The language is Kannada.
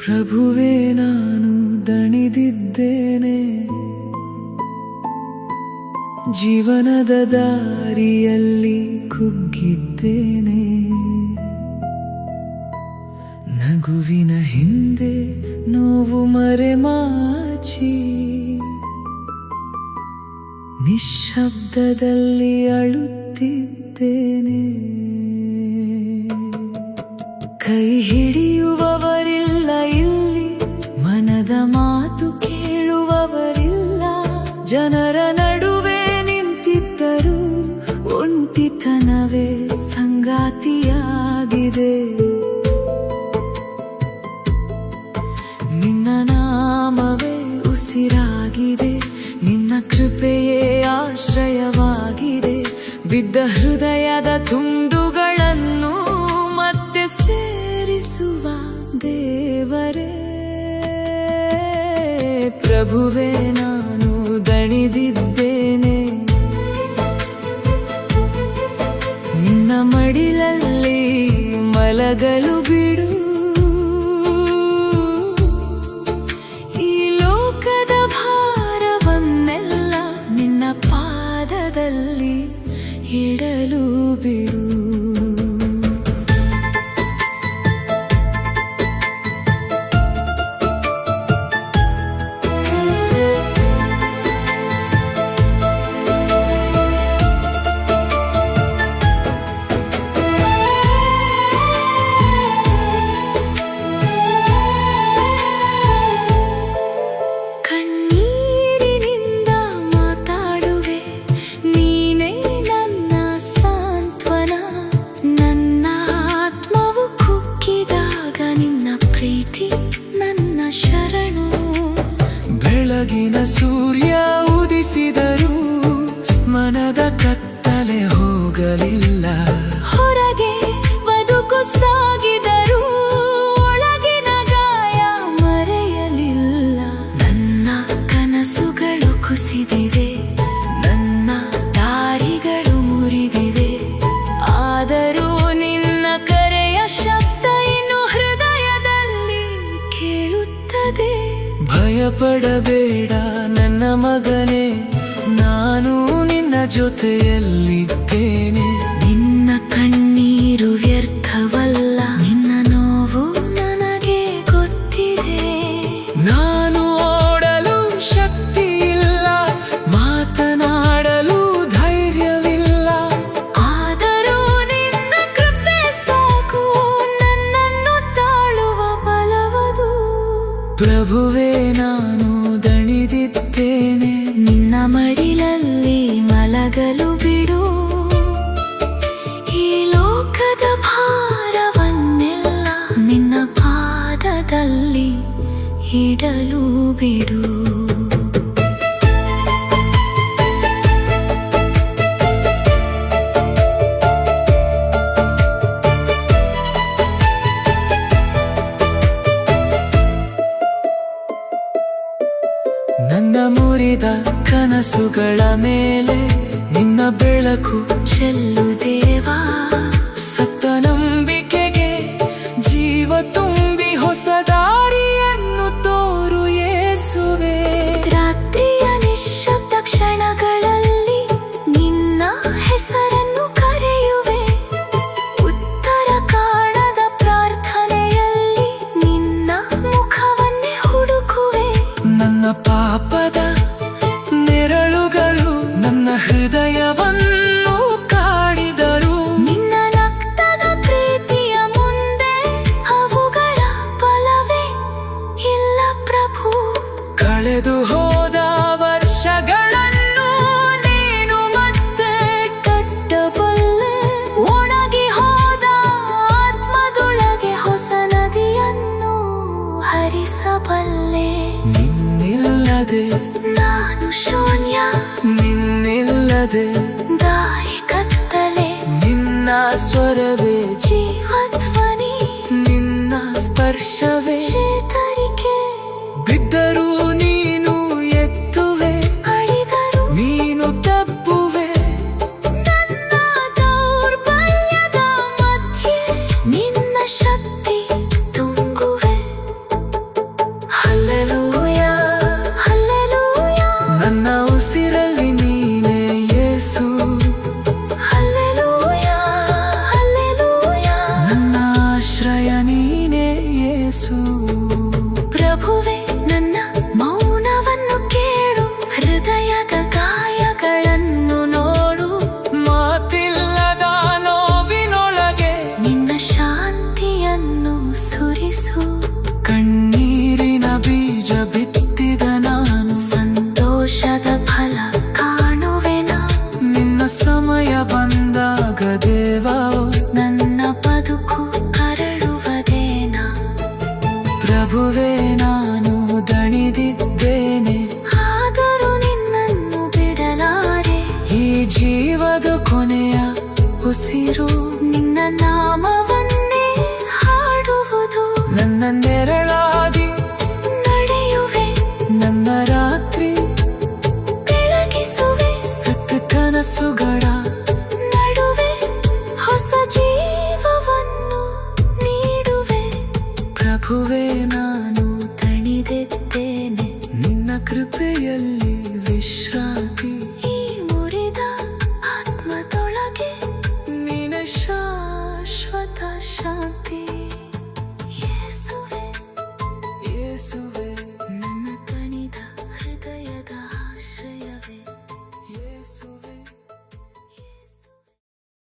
ಪ್ರಭುವೇ ನಾನು ದಣಿದಿದ್ದೇನೆ, ಜೀವನದ ದಾರಿಯಲ್ಲಿ ಕುಗ್ಗಿದ್ದೇನೆ. ನಗುವಿನ ಹಿಂದೆ ನೋವು ಮರೆಮಾಚಿ, ನಿಶ್ಶಬ್ದದಲ್ಲಿ ಅಳುತ್ತಿದ್ದೇನೆ. ಕೈ ಹಿಡಿಯುವವರಿಲ್ಲ ಇಲ್ಲಿ, ಮನದ ಮಾತು ಕೇಳುವವರಿಲ್ಲ. ಜನರ ನಡುವೆ ನಿಂತಿದ್ದರೂ ಒಂಟಿತನವೇ ಸಂಗಾತಿಯಾಗಿದೆ. ನಿನ್ನ ನಾಮವೇ ಉಸಿರಾಗಿದೆ, ನಿನ್ನ ಕೃಪೆಯೇ ಆಶ್ರಯವಾಗಿದೆ. ಬಿದ್ದ ಹೃದಯದ ತುಂಡುಗಳನ್ನು ಮತ್ತೆ ಸೇರಿಸುವ ದೇವರೇ. ಪ್ರಭುವೇ ನಾನು ದಣಿದಿದ್ದೇನೆ, ನಿನ್ನ ಮಡಿಲಲ್ಲಿ ಮಲಗಲು ಬಿಡು. ಈ ಲೋಕದ ಭಾರವನ್ನೆಲ್ಲ ನಿನ್ನ ಪಾದದಲ್ಲಿ ಇಡಲು ಬಿಡು. ಬೆಳಗಿನ ಸೂರ್ಯ ಉದಿಸಿದರೂ ಮನದ ಕತ್ತಲೆ ಹೋಗಲಿಲ್ಲ. ಹೊರಗೆ ಬದುಕು ಸಾಗಿದರೂ ಒಳಗಿನ ಗಾಯ ಮರೆಯಲಿಲ್ಲ. ನನ್ನ ಕನಸುಗಳು ಕುಸಿದಿವೆ, ನನ್ನ ದಾರಿಗಳು ಮುರಿದಿವೆ. ಆದರೂ ನಿನ್ನ ಕರೆಯ ಶಬ್ದ ಇನ್ನು ಹೃದಯದಲ್ಲಿ ಕೇಳುತ್ತದೆ. ಭಯಪಡಬೇಡ ನನ್ನ ಮಗನೇ, ನಾನು ನಿನ್ನ ಜೊತೆಯಲ್ಲಿದ್ದೇನೆ. ನಿನ್ನ ಕಣ್ಣೀರು ವ್ಯರ್ಥವಲ್ಲ, ನಿನ್ನ ನೋವು ನನಗೆ ಗೊತ್ತಿದೆ. ನಾನು ಓಡಲು ಶಕ್ತಿ ಇಲ್ಲ, ಮಾತನಾಡಲು ಧೈರ್ಯವಿಲ್ಲ. ಆದರೂ ನಿನ್ನ ಕೃಪೆ ಸಾಕು, ನನ್ನನ್ನು ತಾಳುವ ಬಲವದು. ಪ್ರಭುವೇ ನಾನು ದಣಿದಿದ್ದೇನೆ, ನಿನ್ನ ಮಡಿಲಲ್ಲಿ ಮಲಗಲು ಬಿಡು. ಈ ಲೋಕದ ಭಾರವನ್ನೆಲ್ಲ ನಿನ್ನ ಪಾದದಲ್ಲಿ ಇಡಲು ಬಿಡು. ನನ್ನ ಮುರಿದ ಕನಸುಗಳ ಮೇಲೆ ನಿನ್ನ ಬೆಳಕು ಚೆಲ್ಲು ದೇವಾ. ಸತ್ತ ನಂಬಿಕೆಗೆ ಜೀವ ತುಂಬಿ ಹೊಸ ದಾರಿಯನ್ನು ತೋರು ಯೇಸುವೇ. ರಾತ್ರಿಯ ನಿಶ್ಶಬ್ದ ಕ್ಷಣಗಳಲ್ಲಿ ನಿನ್ನ ಹೆಸರನ್ನು ಕರೆಯುವೆ. ಉತ್ತರ ಕಾಣದ ಪ್ರಾರ್ಥನೆಯಲ್ಲಿ ನಿನ್ನ ಮುಖವನ್ನೇ ಹುಡುಕುವೆ. ನನ್ನ ಪಾಪದ ನೆರಳುಗಳು ನನ್ನ ಹೃದಯವನ್ನು ಕಾಡಿದರು. ನಿನ್ನ ರಕ್ತದ ಪ್ರೀತಿಯ ಮುಂದೆ ಅವುಗಳ ಬಲವೇ ಇಲ್ಲ ಪ್ರಭು. ಕಳೆದು ಹೋದ ವರ್ಷಗಳನ್ನು ನೀನು ಮತ್ತೆ ಕಟ್ಟಬಲ್ಲೆ. ಒಣಗಿ ಹೋದ ಆತ್ಮದೊಳಗೆ ಹೊಸ ನದಿಯನ್ನು ಹರಿಸಬಲ್ಲೆ. ನಿನ್ನಿಲ್ಲದೆ ನಾನು ಶೂನ್ಯ, ನಿನ್ನಿಲ್ಲದೆ ದಾರಿ ಕತ್ತಲೆ. ನಿನ್ನ ಸ್ವರವೇ ಜೀವಧ್ವನಿ, ನಿನ್ನ ಸ್ಪರ್ಶವೇ ಚೇತರಿಕೆ. ಬಿದ್ದರೂ ನೀನು ಎತ್ತುವೆ, ಅಳಿದರೂ ನೀನು ತಪ್ಪುವೆ. ನನ್ನ ದೌರ್ಬಲ್ಯದ ಮಧ್ಯೆ ನಿನ್ನ ಶಕ್ತಿ ತುಂಬುವೆ. ತಿಳಿಸು. ಪ್ರಭುವೇ ನನ್ನ ಮೌನವನ್ನು ಕೇಳು, ಹೃದಯದ ಗಾಯಗಳನ್ನು ನೋಡು. ಮಾತಿಲ್ಲದ ನೋವಿನೊಳಗೆ ನಿನ್ನ ಶಾಂತಿಯನ್ನು ಸುರಿಸು. ಕಣ್ಣೀರಿನ ಬೀಜ ಬಿತ್ತಿದ ನಾನು ಸಂತೋಷದ ಫಲ ಕಾಣುವೆನಾ. ನಿನ್ನ ಸಮಯ ಬಂದಾಗ ದೇವ ನನ್ನ ಬದುಕು ಅರಳುವುದೇನಾ. ಪ್ರಭುವೇ ನಾನು ದಣಿದಿದ್ದೇನೆ, ಆದರೂ ನಿನ್ನನ್ನು ಬಿಡಲಾರೆ. ಈ ಜೀವದ ಕೊನೆಯ ಉಸಿರು ನಿನ್ನ ನಾಮವನ್ನೇ ಹಾಡುವುದು. ನನ್ನ ನೆರಳಾಗಿ ನಡೆಯುವೆ, ನನ್ನ ರಾತ್ರಿ ಬೆಳಗಿಸುವೆ. ಸತ್ತ ಕನಸುಗಳ ನಡುವೆ ಹೊಸ ಜೀವವನ್ನು ನೀಡುವೆ. ಪ್ರಭುವೇ ನಾನು ತಣಿದಿದ್ದೇನೆ, ನಿನ್ನ ಕೃಪೆಯಲ್ಲಿ ವಿಶ್ರಾಂತಿ. ಈ ಮುರಿದ ಆತ್ಮದೊಳಗೆ ನಿನ್ನ ಶಾಶ್ವತ ಶಾಂತಿ.